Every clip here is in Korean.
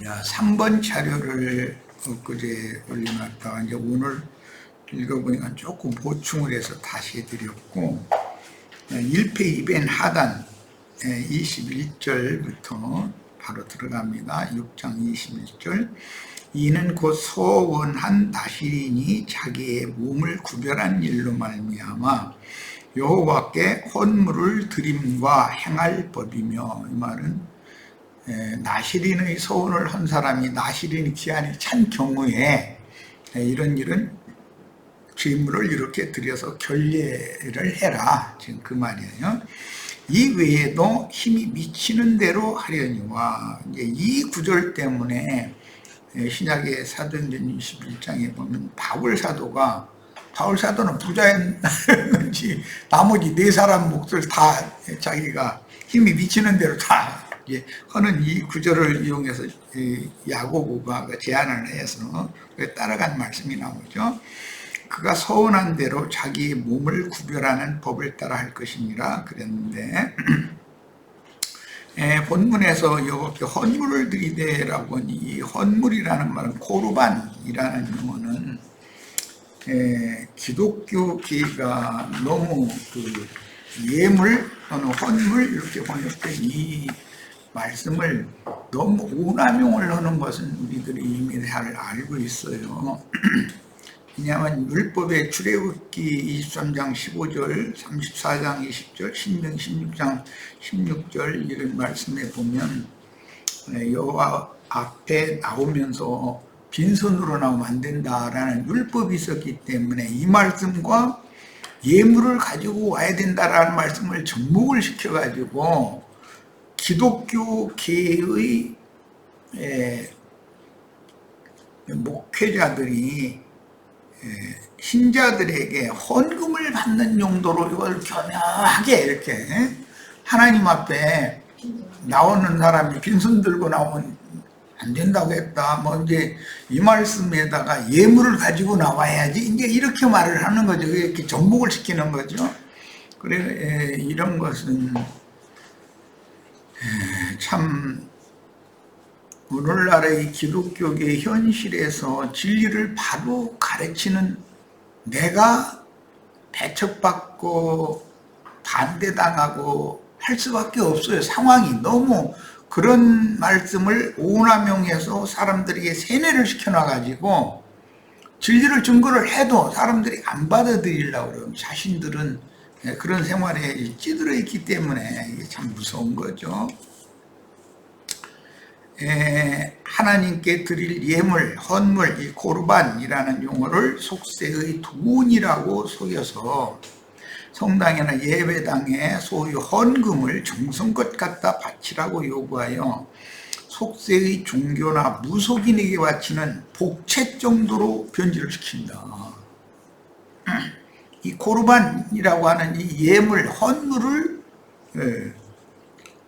야, 3번 자료를 엊그제 올려놨다가 이제 오늘 읽어보니까 조금 보충을 해서 다시 해드렸고, 1페 2벤 하단 21절부터 바로 들어갑니다. 6장 21절. 이는 곧 소원한 나시린이 자기의 몸을 구별한 일로 말미암아 여호와께 헌물을 드림과 행할 법이며, 이 말은 나시린의 소원을 한 사람이 나시린의 기한이 찬 경우에 이런 일은 제물을 이렇게 드려서 결례를 해라, 지금 그 말이에요. 이 외에도 힘이 미치는 대로 하려니와, 이제 이 구절 때문에 신약의 사도행전 21장에 보면 바울 사도는 부자였는지 나머지 네 사람 몫을 다 자기가 힘이 미치는 대로 다 하는 이 구절을 이용해서 야고보가 제안을 해서 따라간 말씀이 나오죠. 그가 서원한 대로 자기의 몸을 구별하는 법을 따라 할 것이니라 그랬는데, 본문에서 여호와께 헌물을 드리되라고 하니, 이 헌물이라는 말은 코르반이라는 용어는 기독교계가 너무 그 예물 또는 헌물 이렇게 번역된 이 말씀을 너무 오남용을 하는 것은 우리들이 이미 잘 알고 있어요. 왜냐하면 율법의 출애굽기 23장 15절, 34장 20절, 신명 16장 16절 이런 말씀에 보면 여호와 앞에 나오면서 빈손으로 나오면 안 된다라는 율법이 있었기 때문에 이 말씀과 예물을 가지고 와야 된다라는 말씀을 접목을 시켜가지고 기독교계의 목회자들이 신자들에게 헌금을 받는 용도로 이걸 교묘하게 이렇게 하나님 앞에 나오는 사람이 빈손 들고 나오면 안 된다고 했다. 뭐 이제 이 말씀에다가 예물을 가지고 나와야지 이제 이렇게 말을 하는 거죠. 이렇게 접목을 시키는 거죠. 그래 이런 것은 참 오늘날의 기독교계 현실에서 진리를 바로 가르치는, 내가 배척받고 반대당하고 할 수밖에 없어요. 상황이 너무 그런 말씀을 오남용해서 사람들에게 세뇌를 시켜놔가지고 진리를 증거를 해도 사람들이 안 받아들이려고 그래요. 자신들은 그런 생활에 찌들어 있기 때문에 이게 참 무서운 거죠. 하나님께 드릴 예물, 헌물, 이 코르반이라는 용어를 속세의 돈이라고 속여서 성당이나 예배당에 소유 헌금을 정성껏 갖다 바치라고 요구하여 속세의 종교나 무속인에게 바치는 복채 정도로 변질을 시킨다. 이 코르반이라고 하는 이 예물, 헌물을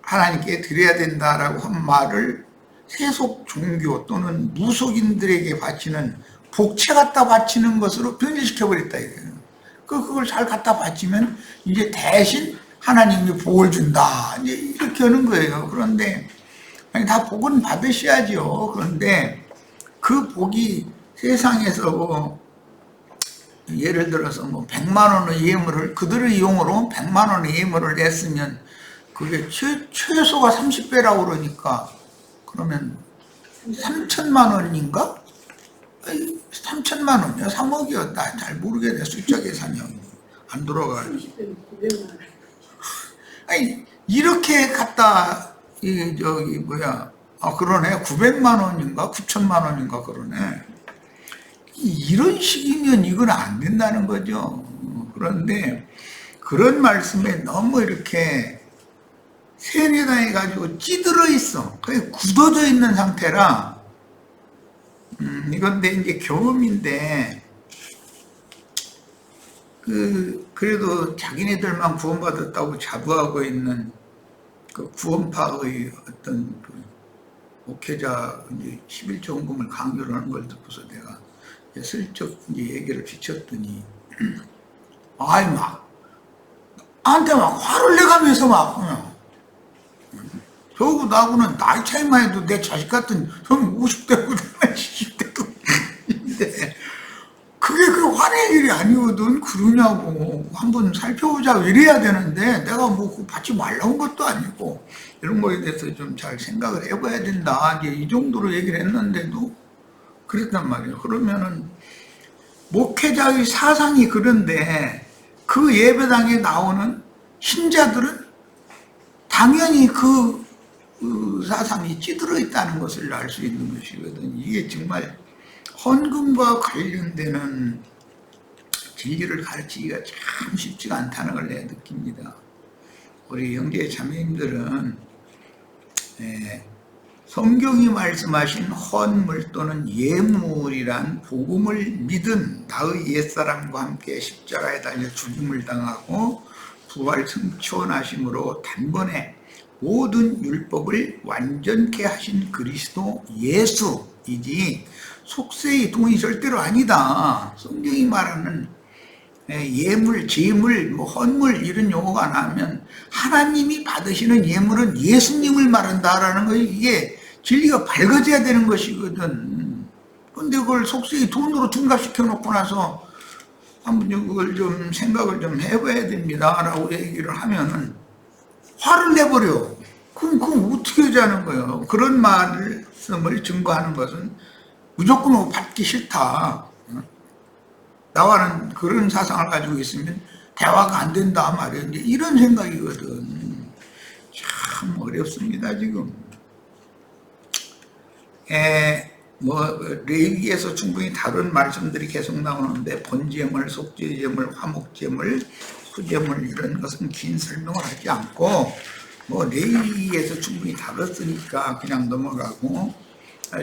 하나님께 드려야 된다라고 한 말을 세속 종교 또는 무속인들에게 바치는 복채 갖다 바치는 것으로 변질시켜버렸다 이거예요. 그걸 잘 갖다 바치면 이제 대신 하나님이 복을 준다 이제 이렇게 하는 거예요. 그런데 아니, 다 복은 받으셔야죠. 그런데 그 복이 세상에서 뭐 예를 들어서 뭐 100만 원의 예물을 그들의 용어로 100만 원의 예물을 냈으면 그게 최소가 30배라고 그러니까 그러면 3천만 원인가? 3천만 원이요? 3억이요? 나 잘 모르겠네. 숫자 계산이 안 돌아가요. 아니 이렇게 갖다 그러네. 900만 원인가 9천만 원인가 그러네. 이런 식이면 이건 안 된다는 거죠. 그런데 그런 말씀에 너무 이렇게 세뇌당해가지고 찌들어 있어. 거의 굳어져 있는 상태라. 이건 내 이제 경험인데, 그래도 자기네들만 구원받았다고 자부하고 있는 그 구원파의 어떤 그 목회자 이제 11조 헌금을 강요를 하는 걸 듣고서 내가 슬쩍 이제 얘기를 비쳤더니, 아이 막 나한테 막 화를 내가면서 막 저하고 나하고는 나이 차이만 해도 내 자식 같은 형 50대고 70대고 인데 그게 그 화낼 일이 아니거든. 그러냐고 한번 살펴보자 이래야 되는데 내가 뭐 그거 받지 말라는 것도 아니고 이런 거에 대해서 좀 잘 생각을 해봐야 된다. 이제 이 정도로 얘기를 했는데도 그랬단 말이에요. 그러면은 목회자의 사상이 그런데 그 예배당에 나오는 신자들은 당연히 그 사상이 찌들어 있다는 것을 알 수 있는 것이거든. 이게 정말 헌금과 관련되는 진리를 가르치기가 참 쉽지가 않다는 걸 내가 느낍니다. 우리 형제 자매님들은 성경이 말씀하신 헌물 또는 예물이란 복음을 믿은 나의 옛사람과 함께 십자가에 달려 죽임을 당하고 부활 승천하심으로 단번에 모든 율법을 완전케 하신 그리스도 예수이지 속세의 돈이 절대로 아니다. 성경이 말하는 예물, 제물, 뭐 헌물 이런 용어가 나오면 하나님이 받으시는 예물은 예수님을 말한다라는 것이 이게 진리가 밝아져야 되는 것이거든. 근데 그걸 속세의 돈으로 둔갑시켜 놓고 나서 한번 그걸 좀 생각을 좀 해봐야 됩니다 라고 얘기를 하면은 화를 내버려. 그럼 어떻게 하자는 거예요. 그런 말씀을 증거하는 것은 무조건 받기 싫다. 나와는 그런 사상을 가지고 있으면 대화가 안 된다 말이에요. 이제 이런 생각이거든. 참 어렵습니다 지금. 레위기에서 충분히 다른 말씀들이 계속 나오는데 번제물, 속죄제물, 화목제물, 수제물 이런 것은 긴 설명을 하지 않고 레위기에서 충분히 다뤘으니까 그냥 넘어가고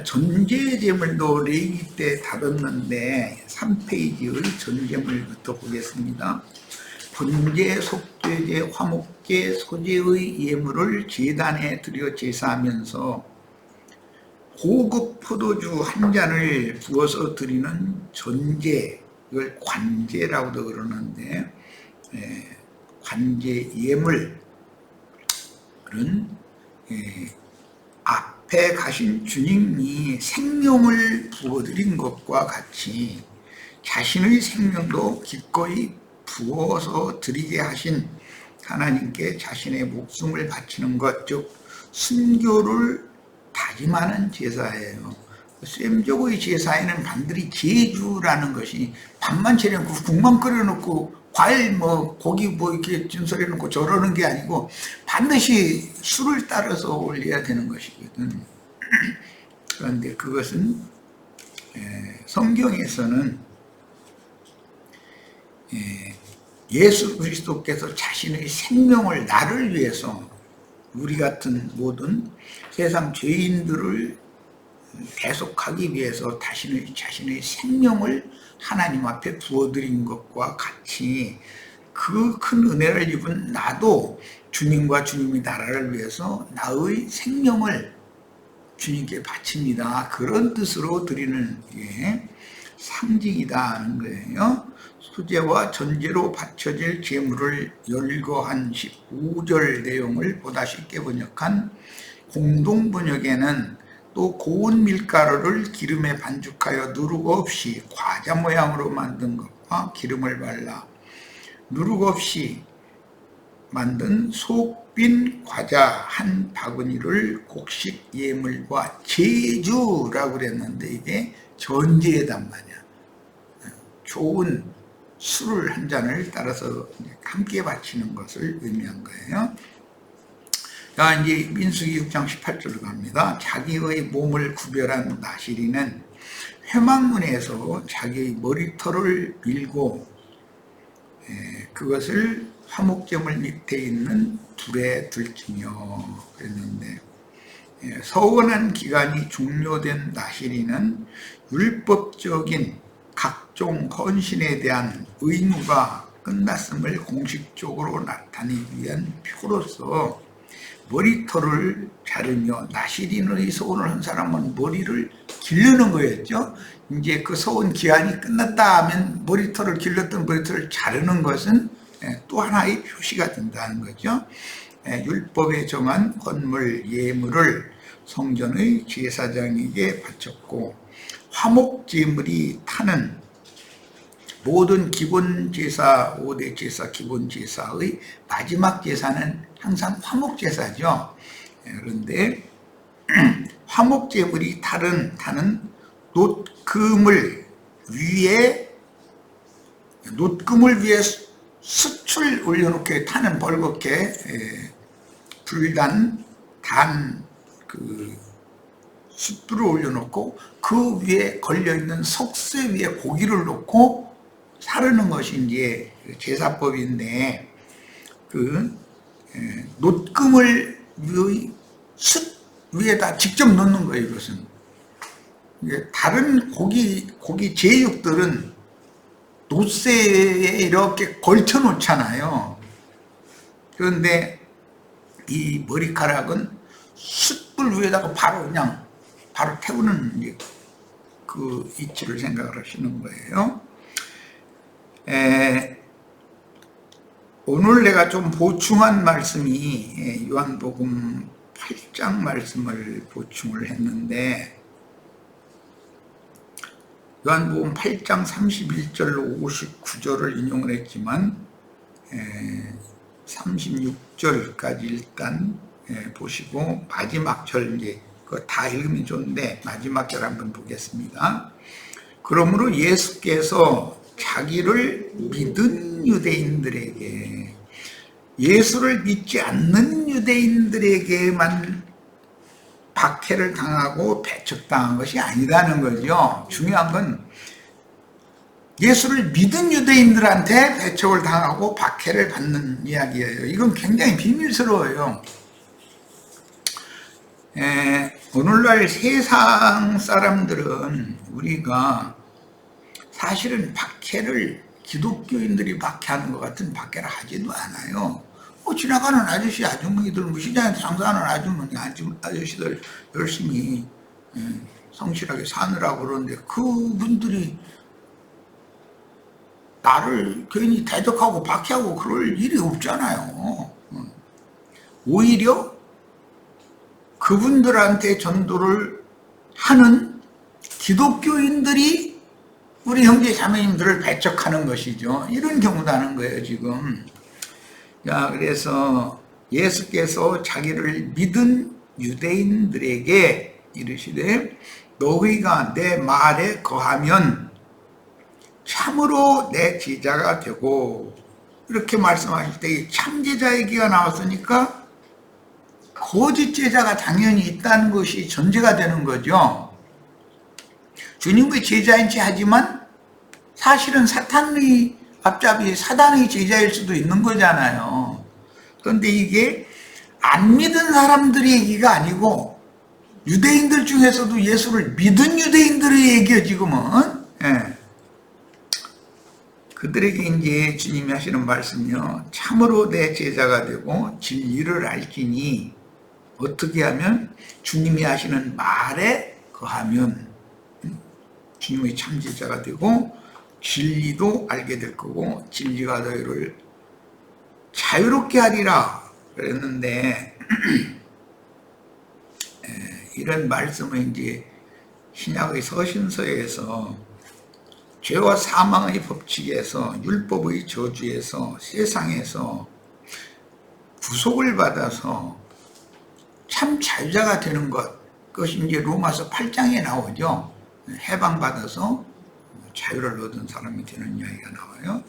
전제제물도 레위기 때 다뤘는데 3페이지의 전제물부터 보겠습니다. 번제, 속죄제, 화목제, 소제의 예물을 제단에 드려 제사하면서 고급 포도주 한 잔을 부어서 드리는 전제, 이걸 관제라고도 그러는데 관제 예물은 앞에 가신 주님이 생명을 부어드린 것과 같이 자신의 생명도 기꺼이 부어서 드리게 하신 하나님께 자신의 목숨을 바치는 것, 즉 순교를 다짐하는 제사예요. 셈족의 제사에는 반드시 제주라는 것이 밥만 차려놓고 국만 끓여놓고 과일 고기 이렇게 준설해 놓고 저러는 게 아니고 반드시 술을 따라서 올려야 되는 것이거든. 그런데 그것은 성경에서는 예수 그리스도께서 자신의 생명을 나를 위해서 우리 같은 모든 세상 죄인들을 대속하기 위해서 자신의 생명을 하나님 앞에 부어드린 것과 같이 그 큰 은혜를 입은 나도 주님과 주님의 나라를 위해서 나의 생명을 주님께 바칩니다. 그런 뜻으로 드리는 게 상징이다 하는 거예요. 수제와 전제로 바쳐질 제물을 열거한 15절 내용을 보다 쉽게 번역한 공동번역에는 또 고운 밀가루를 기름에 반죽하여 누룩 없이 과자 모양으로 만든 것과 기름을 발라 누룩 없이 만든 속빈 과자 한 바구니를 곡식 예물과 제주라고 그랬는데 이게 전제단 말이야. 좋은 술을 한 잔을 따라서 함께 바치는 것을 의미한 거예요. 자, 이제 민수기 6장 18절로 갑니다. 자기의 몸을 구별한 나시리는 회막문에서 자기의 머리털을 밀고 그것을 화목제물 밑에 있는 불에 들키며 그랬는데 서원한 기간이 종료된 나시리는 율법적인 각종 헌신에 대한 의무가 끝났음을 공식적으로 나타내기 위한 표로서 머리털을 자르며 나시린의 서원을 한 사람은 머리를 기르는 거였죠. 이제 그 서원 기한이 끝났다 하면 머리털을 길렀던 머리털을 자르는 것은 또 하나의 표시가 된다는 거죠. 율법에 정한 헌물 예물을 성전의 제사장에게 바쳤고, 화목제물이 타는 모든 기본 제사, 5대 제사, 기본 제사의 마지막 제사는 항상 화목제사죠. 그런데 화목제물이 타는 놋금을 위에 숯을 올려놓게 타는 벌겋게 불단 그 숯불을 올려놓고 그 위에 걸려있는 석쇠 위에 고기를 놓고 사르는 것이 이제 제사법인데, 그 놋금을 숯 위에다 직접 넣는 거예요. 이것은 다른 고기 제육들은 놋쇠에 이렇게 걸쳐 놓잖아요. 그런데 이 머리카락은 숯불 위에다가 바로 태우는 그 이치를 생각을 하시는 거예요. 오늘 내가 좀 보충한 말씀이 요한복음 8장 말씀을 보충을 했는데, 요한복음 8장 31절로 59절을 인용을 했지만 36절까지 일단 보시고 마지막 절 그거 다 읽으면 좋은데 마지막 절 한번 보겠습니다. 그러므로 예수께서 자기를 믿은 유대인들에게, 예수를 믿지 않는 유대인들에게만 박해를 당하고 배척당한 것이 아니라는 거죠. 중요한 건 예수를 믿은 유대인들한테 배척을 당하고 박해를 받는 이야기예요. 이건 굉장히 비밀스러워요. 오늘날 세상 사람들은 우리가 사실은 박해를 기독교인들이 박해하는 것 같은 박해를 하지도 않아요. 지나가는 아저씨 아주머니들, 시장에서 장사하는 아저씨들 열심히 성실하게 사느라고 그러는데 그분들이 나를 괜히 대적하고 박해하고 그럴 일이 없잖아요. 오히려 그분들한테 전도를 하는 기독교인들이 우리 형제 자매님들을 배척하는 것이죠. 이런 경우도 하는 거예요, 지금. 자, 그래서 예수께서 자기를 믿은 유대인들에게 이르시되 너희가 내 말에 거하면 참으로 내 제자가 되고, 이렇게 말씀하실 때 참제자 얘기가 나왔으니까 거짓 제자가 당연히 있다는 것이 전제가 되는 거죠. 주님의 제자인 체 하지만 사실은 사탄의 앞잡이 사단의 제자일 수도 있는 거잖아요. 그런데 이게 안 믿은 사람들의 얘기가 아니고 유대인들 중에서도 예수를 믿은 유대인들의 얘기예요, 지금은. 그들에게 이제 주님이 하시는 말씀이요, 참으로 내 제자가 되고 진리를 알지니, 어떻게 하면 주님이 하시는 말에 거하면 주님의 참제자가 되고 진리도 알게 될 거고 진리가 너희를 자유롭게 하리라 그랬는데, 이런 말씀을 이제 신약의 서신서에서 죄와 사망의 법칙에서 율법의 저주에서 세상에서 구속을 받아서 참 자유자가 되는 그것이 이제 로마서 8장에 나오죠. 해방받아서 자유를 얻은 사람이 되는 이야기가 나와요.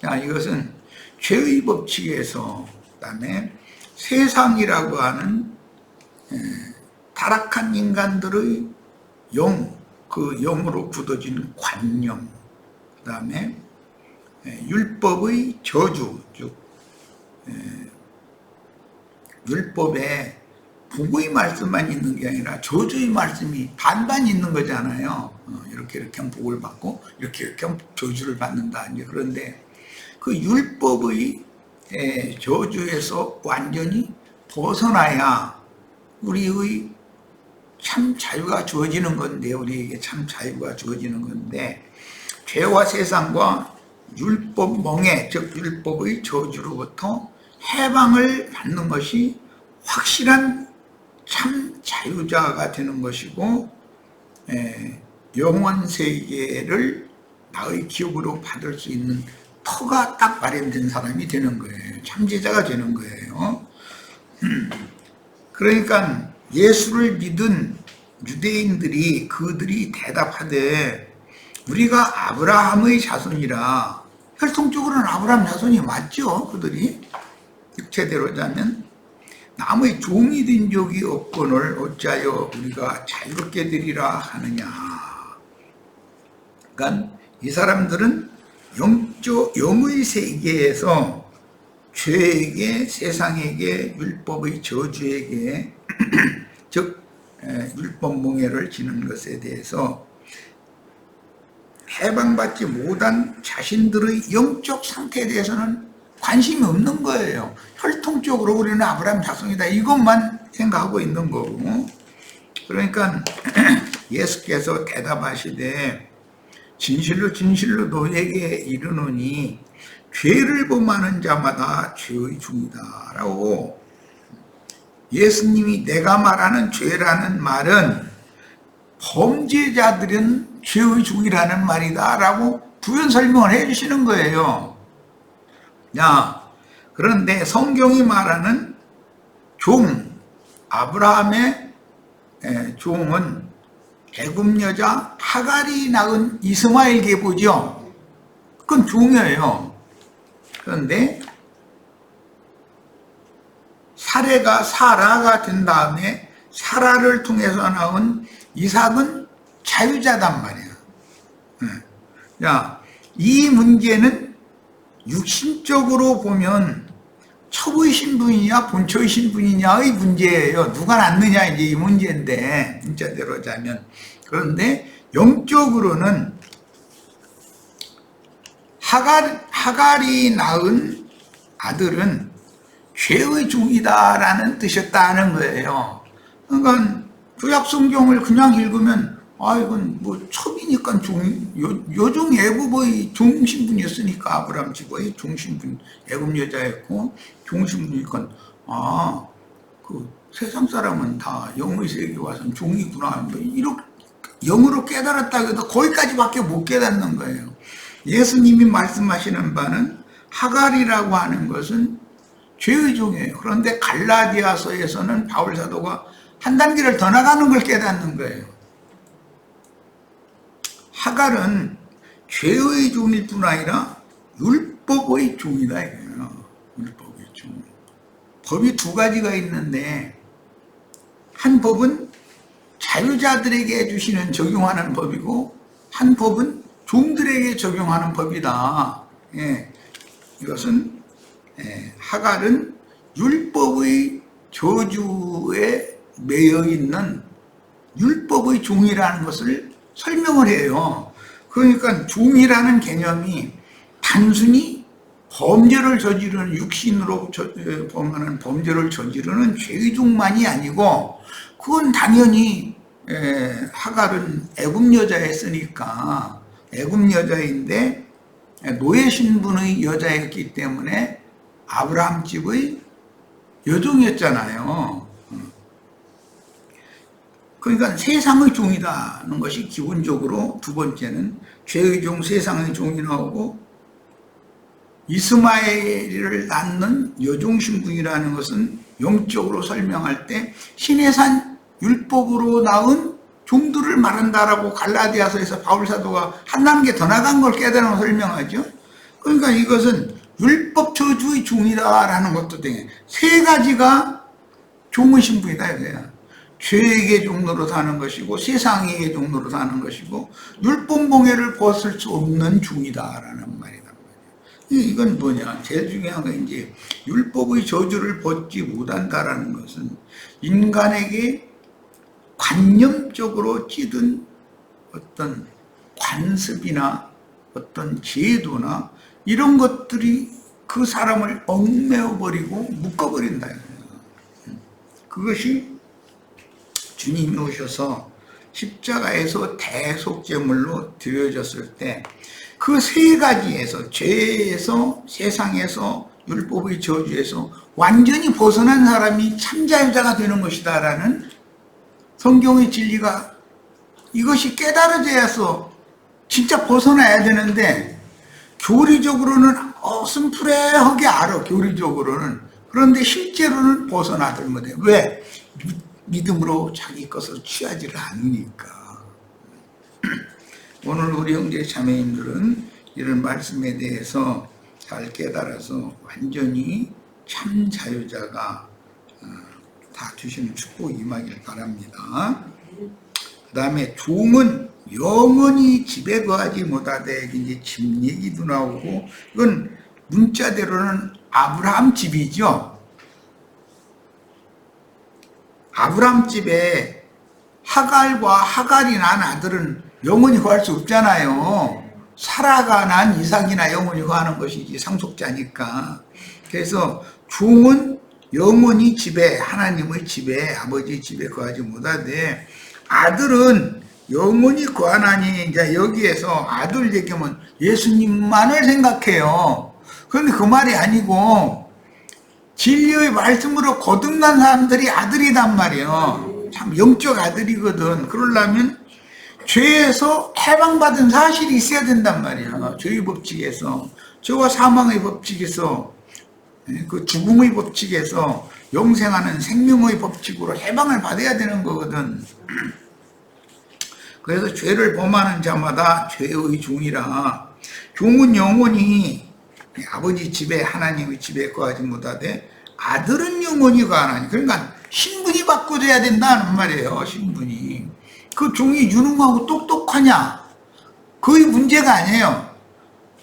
자, 이것은 죄의 법칙에서, 그다음에 세상이라고 하는 타락한 인간들의 그 영으로 굳어진 관념, 그다음에 율법의 저주, 즉 율법에 복의 말씀만 있는 게 아니라 저주의 말씀이 반반 있는 거잖아요. 이렇게 하면 복을 받고 이렇게 하면 저주를 받는다. 이제 그런데 그 율법의 저주에서 완전히 벗어나야 우리의 참 자유가 주어지는 건데, 우리에게 참 자유가 주어지는 건데, 죄와 세상과 율법 멍에, 즉 율법의 저주로부터 해방을 받는 것이 확실한 참 자유자가 되는 것이고, 영원 세계를 나의 기업으로 받을 수 있는 터가 딱 마련된 사람이 되는 거예요. 참제자가 되는 거예요. 그러니까 예수를 믿은 유대인들이 그들이 대답하되 우리가 아브라함의 자손이라. 혈통적으로는 아브라함 자손이 맞죠. 그들이 육체대로 자면 남의 종이 된 적이 없거늘 어찌하여 우리가 자유롭게 되리라 하느냐. 그러니까 이 사람들은 영의 세계에서 죄에게, 세상에게, 율법의 저주에게 즉 율법 몽해를 지는 것에 대해서 해방받지 못한 자신들의 영적 상태에 대해서는 관심이 없는 거예요. 혈통적으로 우리는 아브라함 자손이다 이것만 생각하고 있는 거고. 그러니까 예수께서 대답하시되 진실로 진실로 너에게 이르노니 죄를 범하는 자마다 죄의 중이다 라고. 예수님이 내가 말하는 죄라는 말은 범죄자들은 죄의 중이라는 말이다 라고 부연 설명을 해 주시는 거예요. 그런데 성경이 말하는 종, 아브라함의 종은 애굽 여자 하갈이 낳은 이스마엘 계보죠. 그건 종이에요. 그런데 사례가 사라가 된 다음에 사라를 통해서 나온 이삭은 자유자단 말이야. 이 문제는 육신적으로 보면 첩의 신분이냐 본초의 신분이냐의 문제예요. 누가 낳느냐 이제 이 문제인데 문자대로 자면. 그런데 영적으로는 하갈이 낳은 아들은 죄의 종이다라는 뜻이었다는 거예요. 그러니까 구약 성경을 그냥 읽으면 이건 뭐 첩이니까 요종 애굽의 종신분이었으니까 아브라함 집의 종신분 애굽 여자였고 종신분이니까 그 세상 사람은 다 영의 세계에 와서 종이구나 이렇게 영으로 깨달았다 해도 거기까지밖에 못 깨닫는 거예요. 예수님이 말씀하시는 바는 하갈이라고 하는 것은 죄의 종이에요. 그런데 갈라디아서에서는 바울 사도가 한 단계를 더 나가는 걸 깨닫는 거예요. 하갈은 죄의 종일 뿐 아니라 율법의 종이다 이거예요. 율법의 종. 법이 두 가지가 있는데 한 법은 자유자들에게 해주시는 적용하는 법이고 한 법은 종들에게 적용하는 법이다. 이것은 하갈은 율법의 저주에 매여 있는 율법의 종이라는 것을 설명을 해요. 그러니까 종이라는 개념이 단순히 범죄를 저지르는 육신으로 범하는 범죄를 저지르는 죄의 종만이 아니고 그건 당연히 하갈은 애굽 여자였으니까 애굽 여자인데 노예 신분의 여자였기 때문에 아브라함 집의 여종이었잖아요. 그러니까 세상의 종이라는 것이 기본적으로 두 번째는 죄의 종, 세상의 종이 나오고 이스마엘을 낳는 여종 신분이라는 것은 영적으로 설명할 때 신의 산 율법으로 낳은 종들을 말한다라고 갈라디아서에서 바울 사도가 한 단계 더 나간 걸 깨달아 설명하죠. 그러니까 이것은 율법 저주의 종이다라는 것도 되게 세 가지가 종의 신분이다 이거야. 죄에게 종로로 사는 것이고 세상에게 종로로 사는 것이고 율법 몽해를 벗을 수 없는 종이다라는 말이다. 이건 뭐냐? 제일 중요한 건 이제 율법의 저주를 벗지 못한다라는 것은 인간에게 관념적으로 찌든 어떤 관습이나 어떤 제도나 이런 것들이 그 사람을 얽매어버리고 묶어버린다. 그것이 주님이 오셔서 십자가에서 대속제물로 드려졌을 때 그 세 가지에서 죄에서 세상에서 율법의 저주에서 완전히 벗어난 사람이 참 자유자가 되는 것이다 라는 성경의 진리가, 이것이 깨달아져서 진짜 벗어나야 되는데, 교리적으로는 심플하게 알아, 교리적으로는. 그런데 실제로는 벗어나들 못해. 왜? 믿음으로 자기 것을 취하지를 않으니까. 오늘 우리 형제 자매님들은 이런 말씀에 대해서 잘 깨달아서 완전히 참 자유자가 다 주시는 축복이 임하길 바랍니다. 그 다음에 종은 영원히 집에 거하지 못하되, 이제 집 얘기도 나오고, 이건 문자대로는 아브라함 집이죠. 아브라함 집에 하갈과 하갈이 난 아들은 영원히 거할 수 없잖아요. 사라가 난 이삭이나 영원히 거하는 것이지, 상속자니까. 그래서 종은 영원히 집에, 하나님의 집에, 아버지의 집에 거하지 못하되, 아들은 영원히 거하나니, 이제 여기에서 아들 얘기하면 예수님만을 생각해요. 그런데 그 말이 아니고 진리의 말씀으로 거듭난 사람들이 아들이단 말이에요. 참 영적 아들이거든. 그러려면 죄에서 해방받은 사실이 있어야 된단 말이에요. 죄의 법칙에서, 죄와 사망의 법칙에서, 그 죽음의 법칙에서 영생하는 생명의 법칙으로 해방을 받아야 되는 거거든. 그래서 죄를 범하는 자마다 죄의 종이라, 종은 영원히 아버지 집에, 하나님의 집에 거하지 못하되 아들은 영원히 거하나니. 그러니까 신분이 바꿔져야 된다는 말이에요. 신분이. 그 종이 유능하고 똑똑하냐, 그의 문제가 아니에요.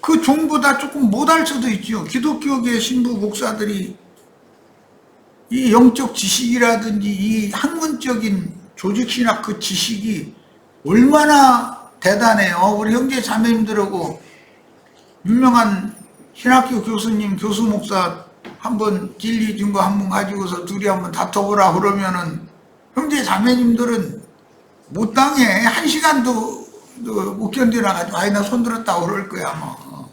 그 종보다 조금 못할 수도 있죠. 기독교계 신부 목사들이 이 영적 지식이라든지 이 학문적인 조직신학 그 지식이 얼마나 대단해요. 우리 형제 자매님들하고 유명한 신학교 교수님, 교수 목사 한번 진리 준 거 한번 가지고서 둘이 한번 다퉈보라 그러면은 형제 자매님들은 못 당해. 한 시간도 못 견디나 가지고 아이 나 손들었다 그럴 거야 뭐.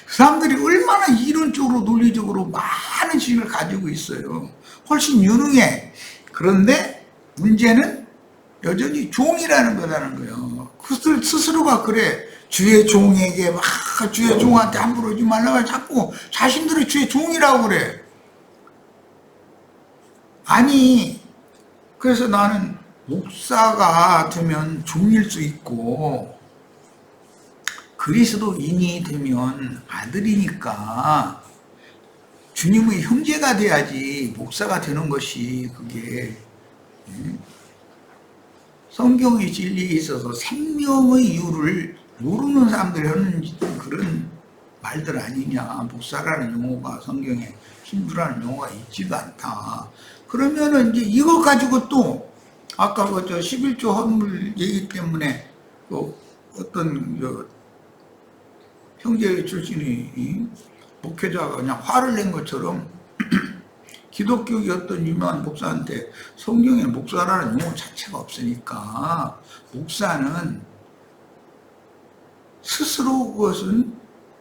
그 사람들이 얼마나 이론적으로 논리적으로 많은 지식을 가지고 있어요. 훨씬 유능해. 그런데 문제는 여전히 종이라는 거라는 거예요. 그들 스스로가 그래. 주의 종에게 막 주의 종한테 함부로 오지 말라고 자꾸 자신들이 주의 종이라고 그래. 아니, 그래서 나는 목사가 되면 종일 수 있고 그리스도인이 되면 아들이니까 주님의 형제가 돼야지 목사가 되는 것이 그게 성경의 진리에 있어서 생명의 이유를 모르는 사람들이 하는 그런 말들 아니냐. 목사라는 용어가 성경에, 신부라는 용어가 있지도 않다. 그러면은 이제 이거 가지고 또 아까 그 11조 헌물 얘기 때문에 또 어떤 형제 출신이 목회자가 그냥 화를 낸 것처럼 기독교의 어떤 유명한 목사한테 성경에 목사라는 용어 자체가 없으니까 목사는 스스로 그것은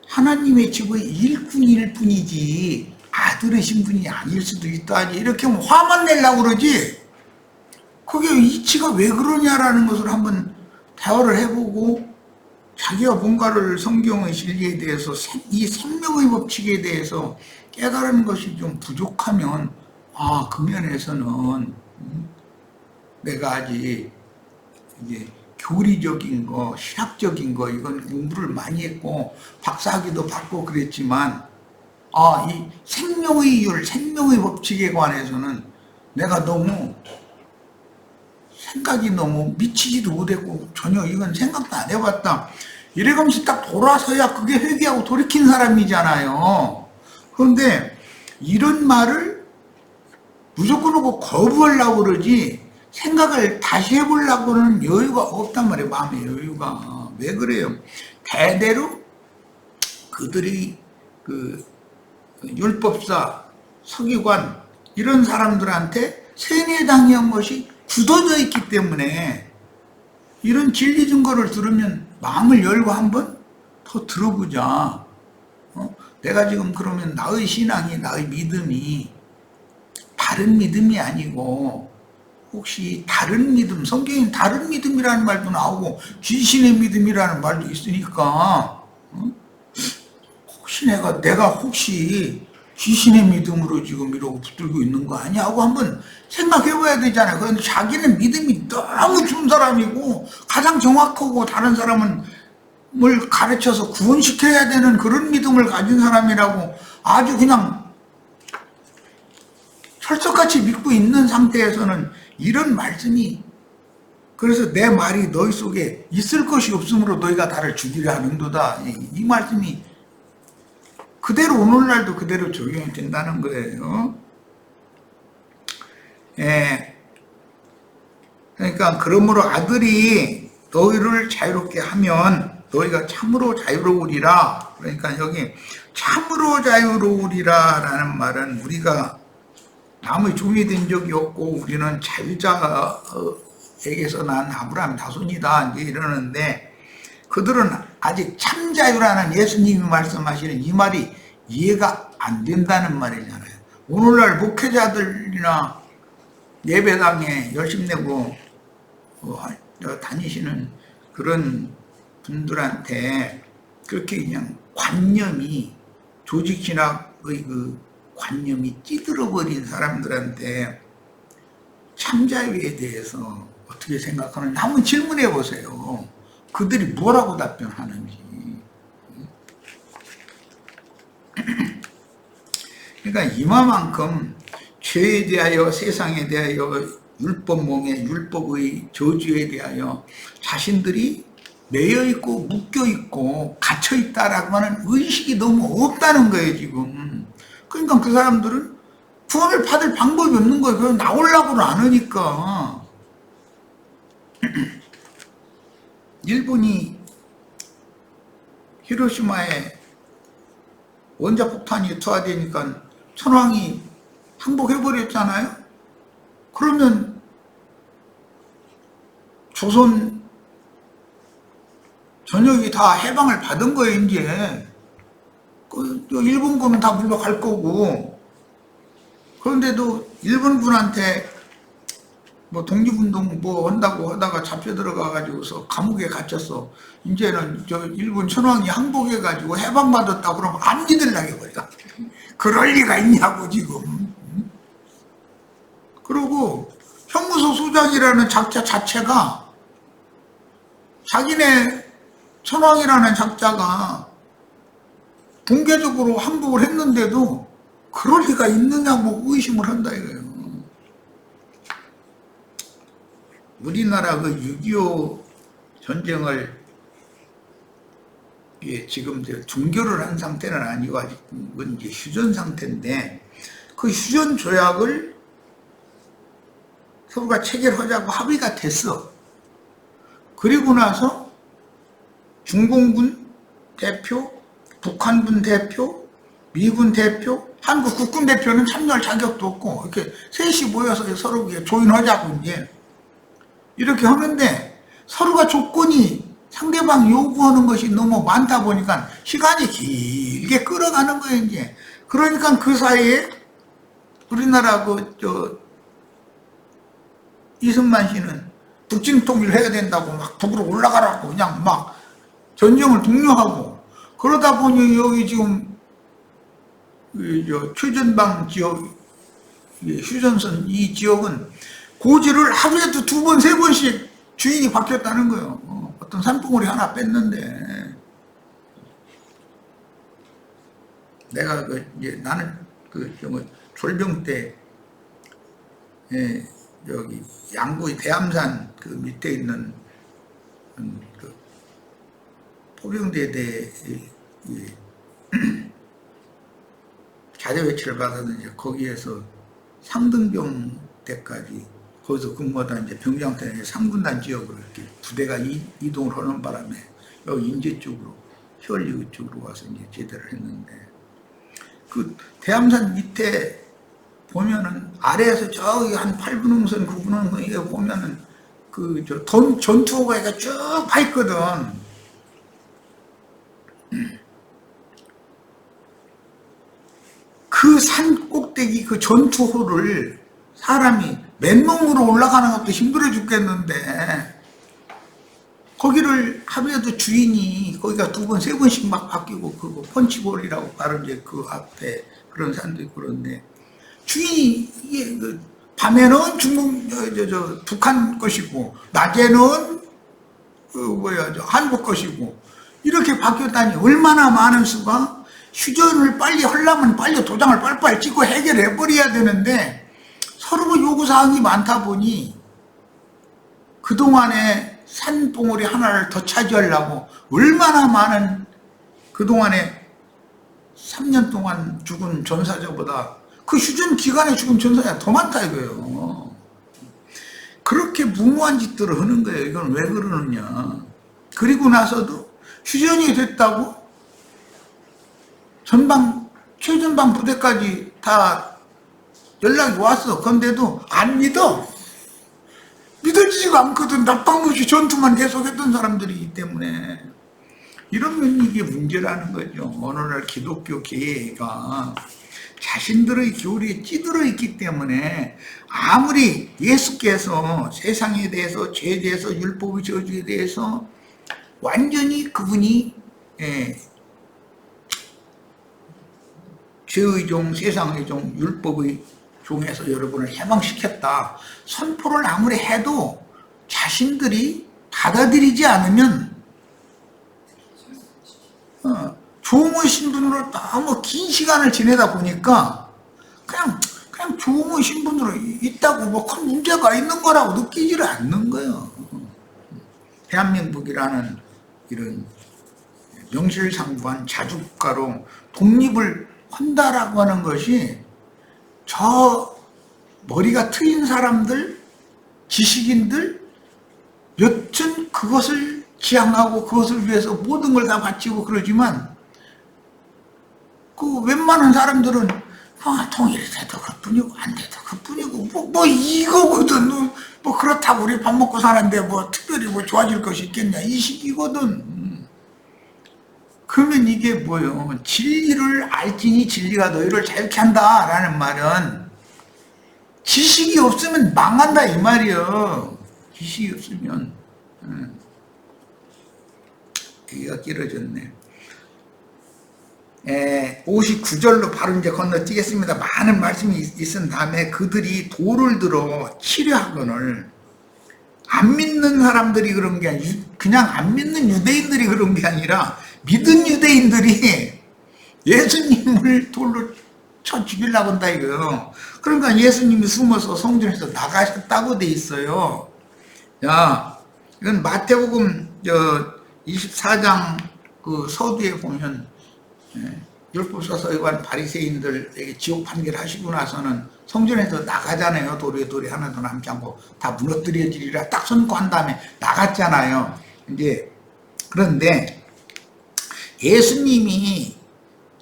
하나님의 집의 일꾼일 뿐이지 아들의 신분이 아닐 수도 있다. 이렇게 하면 화만 내려고 그러지. 그게 이치가 왜 그러냐라는 것을 한번 대화를 해보고 자기가 뭔가를 성경의 진리에 대해서 이 생명의 법칙에 대해서 깨달은 것이 좀 부족하면 그 면에서는 내가 아직 이제 교리적인 거, 신학적인 거 이건 공부를 많이 했고 박사학위도 받고 그랬지만 이 생명의 이율, 생명의 법칙에 관해서는 내가 너무 생각이 너무 미치지도 못했고 전혀 이건 생각도 안 해봤다. 이래가면서 딱 돌아서야 그게 회개하고 돌이킨 사람이잖아요. 그런데 이런 말을 무조건 하고 거부하려고 그러지 생각을 다시 해보려고는 여유가 없단 말이에요. 마음의 여유가. 왜 그래요? 대대로 그들이 그 율법사, 서기관 이런 사람들한테 세뇌당한 것이 굳어져 있기 때문에 이런 진리 증거를 들으면 마음을 열고 한번 더 들어보자. 내가 지금 그러면 나의 신앙이, 나의 믿음이 다른 믿음이 아니고 혹시 다른 믿음, 성경에 다른 믿음이라는 말도 나오고 귀신의 믿음이라는 말도 있으니까 혹시 내가 혹시 귀신의 믿음으로 지금 이러고 붙들고 있는 거 아니야 하고 한번 생각해 봐야 되잖아요. 그런데 자기는 믿음이 너무 좋은 사람이고 가장 정확하고 다른 사람을 가르쳐서 구원시켜야 되는 그런 믿음을 가진 사람이라고 아주 그냥 철석같이 믿고 있는 상태에서는 이런 말씀이, 그래서 내 말이 너희 속에 있을 것이 없으므로 너희가 나를 죽이려 하는도다, 이 말씀이 그대로 오늘날도 그대로 적용이 된다는 거예요. 그러니까 그러므로 아들이 너희를 자유롭게 하면 너희가 참으로 자유로우리라. 그러니까 여기 참으로 자유로우리라 라는 말은 우리가 남의 종이 된 적이 없고 우리는 자유자에게서 난 아브라함 자손이다 이제 이러는데, 그들은 아직 참자유라는 예수님이 말씀하시는 이 말이 이해가 안 된다는 말이잖아요. 오늘날 목회자들이나 예배당에 열심 내고 다니시는 그런 분들한테 그렇게 그냥 관념이, 조직신학의 그 관념이 찌들어 버린 사람들한테 참자유에 대해서 어떻게 생각하는지 한번 질문해 보세요. 그들이 뭐라고 답변하는지. 그러니까 이마만큼 죄에 대하여, 세상에 대하여, 율법몽에, 율법의 저주에 대하여 자신들이 매여있고 묶여있고 갇혀있다라고 하는 의식이 너무 없다는 거예요 지금. 그러니까 그 사람들은 구원을 받을 방법이 없는 거예요. 그래서 나오려고는 안 하니까. 일본이 히로시마에 원자폭탄이 투하되니까 천황이 항복해버렸잖아요. 그러면 조선 전역이 다 해방을 받은 거예요 이제. 일본군은 다 물러갈 거고. 그런데도 일본군한테 뭐 독립운동 뭐 한다고 하다가 잡혀 들어가가지고서 감옥에 갇혔어. 이제는 저 일본 천황이 항복해가지고 해방받았다 그러면 안 믿으려고 버려. 그럴 리가 있냐고 지금. 그리고 형무소 소장이라는 작자 자체가 자기네 천황이라는 작자가 붕괴적으로 항복을 했는데도 그럴 리가 있느냐고 의심을 한다 이거예요. 우리나라 그 6.25 전쟁을 지금 종결을 한 상태는 아니고 아직은 이제 휴전 상태인데, 그 휴전 조약을 서로가 체결하자고 합의가 됐어. 그리고 나서 중공군 대표, 북한군 대표, 미군 대표, 한국 국군 대표는 참여할 자격도 없고 이렇게 셋이 모여서 서로 조인하자고 이렇게 하는데, 서로가 조건이 상대방 요구하는 것이 너무 많다 보니까 시간이 길게 끌어가는 거예요 이제. 그러니까 그 사이에 우리나라 이승만 씨는 북진 통일을 해야 된다고 막 북으로 올라가라고 그냥 막 전쟁을 독려하고, 그러다 보니 여기 지금 최전방 지역, 휴전선 이 지역은 고지를 하루에도 2번, 3번씩 주인이 바뀌었다는 거예요. 어떤 산봉우리 하나 뺐는데. 내가 나는 졸병 때 여기 양구의 대암산 그 밑에 있는 그 포병대대 자재배치를 받았는데 거기에서 상등병 때까지 거기서 근무하다 이제 병장태에 3군단 지역으로 이렇게 부대가 이동을 하는 바람에 여기 인제 쪽으로, 희월리 쪽으로 와서 이제 제대를 했는데, 그 대암산 밑에 보면은 아래에서 저기 한 8분흥선, 9분흥선에 보면은 그 전투호가 쭉 파 있거든. 그 산 꼭대기 그 전투호를 사람이 맨몸으로 올라가는 것도 힘들어 죽겠는데 거기를 하루에도 주인이 거기가 2번, 3번씩 막 바뀌고 그거 펀치볼이라고 바로 이제 그 앞에 그런 산도 있고 그런데 주인이 이게 그 밤에는 중국 북한 것이고 낮에는 한국 것이고 이렇게 바뀌었다니 얼마나 많은 수가 휴전을 빨리 하려면 빨리 도장을 빨리빨리 찍고 해결해 버려야 되는데 서로 요구사항이 많다 보니 그동안에 산봉우리 하나를 더 차지하려고 얼마나 많은 그동안에 3년 동안 죽은 전사자보다 그 휴전 기간에 죽은 전사자가 더 많다 이거예요. 그렇게 무모한 짓들을 하는 거예요. 이건 왜 그러느냐. 그리고 나서도 휴전이 됐다고 최전방 부대까지 다 연락이 왔어. 그런데도 안 믿어. 믿어지지가 않거든. 낙방없이 전투만 계속했던 사람들이기 때문에. 이러면 이게 문제라는 거죠. 오늘날 기독교 계가 자신들의 교리에 찌들어 있기 때문에 아무리 예수께서 세상에 대해서 죄에 대해서 율법의 저주에 대해서 완전히 그분이 죄의 종, 세상의 종, 율법의 종에서 여러분을 해방시켰다 선포를 아무리 해도 자신들이 받아들이지 않으면 종의 신분으로 너무 긴 시간을 지내다 보니까 그냥 종의 신분으로 있다고 뭐 큰 문제가 있는 거라고 느끼지를 않는 거예요. 대한민국이라는 이런 명실상부한 자주국가로 독립을 한다라고 하는 것이 저 머리가 트인 사람들, 지식인들 여튼 그것을 지향하고 그것을 위해서 모든 걸 다 바치고 그러지만 그 웬만한 사람들은 통일이 돼도 그뿐이고 안 돼도 그뿐이고 뭐 이거거든. 뭐 그렇다고 우리 밥 먹고 사는데 뭐 특별히 뭐 좋아질 것이 있겠냐 이 식이거든. 그러면 이게 뭐요? 진리를 알지니 진리가 너희를 자유케 한다라는 말은 지식이 없으면 망한다 이 말이요. 지식이 없으면 얘기가 길어졌네. 59절로 바로 이제 건너뛰겠습니다. 많은 말씀이 있은 다음에 그들이 돌을 들어 치려하거늘 안 믿는 사람들이 그런 게 아니라 그냥 안 믿는 유대인들이 그런 게 아니라 믿은 유대인들이 예수님을 돌로 쳐 죽이려고 한다 이거요. 그러니까 예수님이 숨어서 성전에서 나가셨다고 돼 있어요. 야, 이건 마태복음 24장 그 서두에 보면 율법서 서기관 바리새인들에게 지옥 판결하시고 나서는 성전에서 나가잖아요. 돌에 하나도 남지 않고 다 무너뜨려지리라 딱 선고한 다음에 나갔잖아요. 이제 그런데 예수님이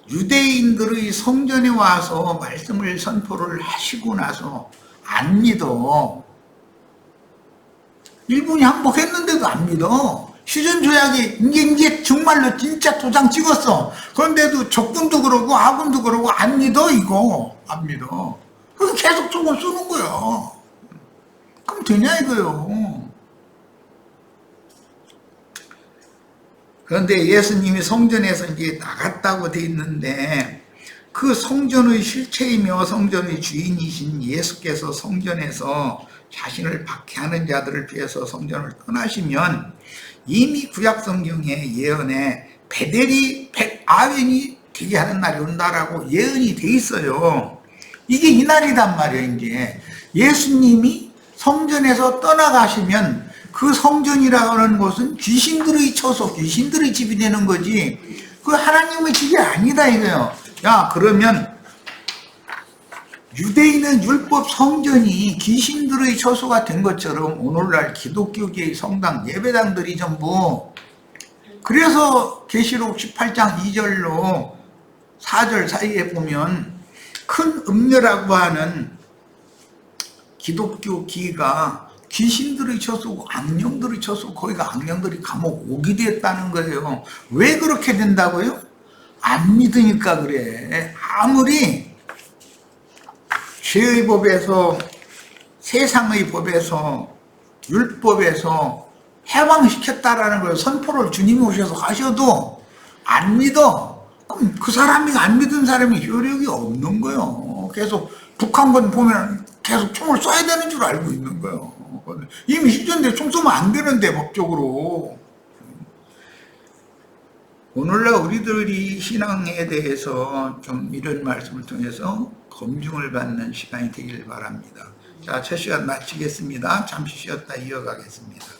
유대인들의 성전에 와서 말씀을 선포를 하시고 나서 안 믿어. 일본이 항복했는데도 안 믿어. 휴전 조약이 이제 정말로 진짜 도장 찍었어. 그런데도 적군도 그러고 아군도 그러고 안 믿어 이거. 안 믿어. 그래서 계속 조금 쓰는 거야. 그럼 되냐 이거요. 그런데 예수님이 성전에서 이제 나갔다고 돼 있는데 그 성전의 실체이며 성전의 주인이신 예수께서 성전에서 자신을 박해하는 자들을 피해서 성전을 떠나시면 이미 구약 성경의 예언에 베델이 백아벤이 되게 하는 날이 온다라고 예언이 돼 있어요. 이게 이 날이단 말이에요. 이제 예수님이 성전에서 떠나가시면 그 성전이라고 하는 곳은 귀신들의 처소, 귀신들의 집이 되는 거지 그 하나님의 집이 아니다 이거예요. 야, 그러면 유대인은 율법 성전이 귀신들의 처소가 된 것처럼 오늘날 기독교계의 성당 예배당들이 전부 그래서 계시록 18장 2절로 4절 사이에 보면 큰 음녀라고 하는 기독교 기가 귀신들의 처소고 악령들의 처소고 거기가 악령들이 감옥 오게 됐다는 거예요. 왜 그렇게 된다고요? 안 믿으니까 그래. 아무리 죄의 법에서, 세상의 법에서, 율법에서 해방시켰다라는 걸 선포를 주님이 오셔서 하셔도 안 믿어. 그럼 그 사람이 안 믿은 사람이 효력이 없는 거예요. 계속 북한군 보면 계속 총을 쏴야 되는 줄 알고 있는 거예요. 이미 휴전돼 총 쏘면 안 되는데 법적으로. 오늘날 우리들이 신앙에 대해서 좀 이런 말씀을 통해서 검증을 받는 시간이 되길 바랍니다. 자, 첫 시간 마치겠습니다. 잠시 쉬었다 이어가겠습니다.